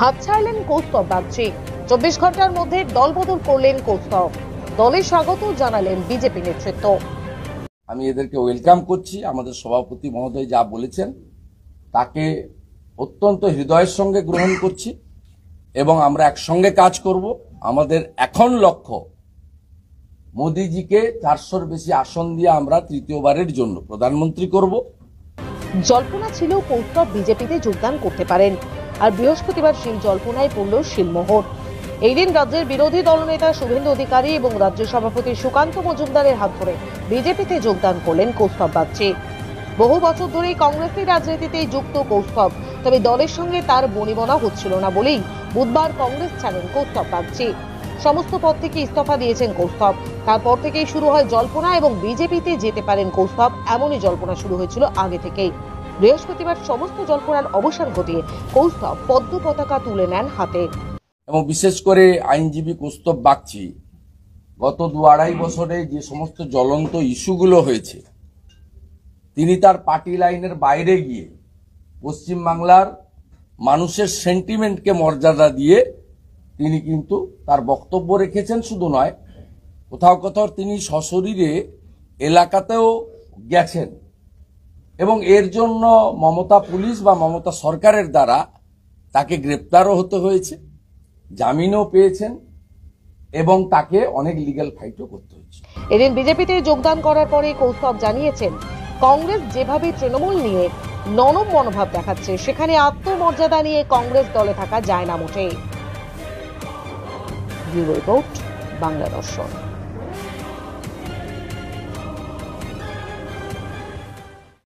হাত ছাড়লেন কৌস্তব বাগচি। 24 ঘন্টার মধ্যে দলবদল করলেন কৌস্তব। দলে স্বাগত জানালেন বিজেপি নেতৃত্ব। আমি এদেরকে ওয়েলকাম করছি। আমাদের সভাপতি মহোদয় যা বলেছেন তাকে অত্যন্ত হৃদয়ের সঙ্গে গ্রহণ করছি এবং আমরা একসঙ্গে কাজ করব। আমাদের এখন লক্ষ্য মোদিজিকে 400-র বেশি আসন দিয়ে আমরা তৃতীয়বারের জন্য প্রধানমন্ত্রী করব। জল্পনা ছিল কৌস্তব বিজেপিতে যোগদান করতে পারেন, আর বৃহস্পতিবার সেই জল্পনায় পড়ল শিলমোহর। এই দিন রাজ্যের বিরোধী দলনেতা শুভেন্দু অধিকারী এবং রাজ্য সভাপতি সুকান্ত মজুমদারের হাত ধরে বিজেপিতে যোগদান করলেন কৌস্তব বাগচি। বহু বছর ধরেই কংগ্রেসের রাজনীতিতে যুক্ত কৌস্তব, তবে দলের সঙ্গে তার বনিবনা হচ্ছিল না বলেই বুধবার কংগ্রেস ছাড়েন কৌস্তব বাগচি। সমস্ত পদ থেকে ইস্তফা দিয়েছেন কৌস্তব। তারপর থেকেই শুরু হয় জল্পনা এবং বিজেপিতে যেতে পারেন কৌস্তব, এমনই জল্পনা শুরু হয়েছিল আগে থেকেই। বৃহস্পতিবার সমস্ত জল্পনার অবসান ঘটিয়ে কৌস্তব পদ্ম পতাকা তুলে নেন হাতে। এবং বিশেষ করে আইনজীবী কৌস্তব বাগচি গত 2-2.5 বছরে যে সমস্ত জ্বলন্ত ইস্যুগুলো হয়েছে, তিনি তার পার্টি লাইনের বাইরে গিয়ে পশ্চিমবাংলার মানুষের সেন্টিমেন্টকে মর্যাদা দিয়ে তিনি কিন্তু তার বক্তব্য রেখেছেন। শুধু নয়, কোথাও কোথাও তিনি সশরীরে এলাকাতেও গেছেন এবং এর জন্য মমতা পুলিশ বা মমতা সরকারের দ্বারা তাকে গ্রেপ্তারও হতে হয়েছে, জামিনও পেয়েছেন এবং তাকে অনেক লিগ্যাল ফাইটও করতে হয়েছে। এদিন বিজেপিতে যোগদান করার পরে কৌস্তব জানিয়েছেন, কংগ্রেস যেভাবে তৃণমূল নিয়ে নরম মনোভাব দেখাচ্ছে, সেখানে আত্মমর্যাদা নিয়ে কংগ্রেস দলে থাকা যায় না মোটেই। ব্যুরো রিপোর্ট, বাংলা দর্শন।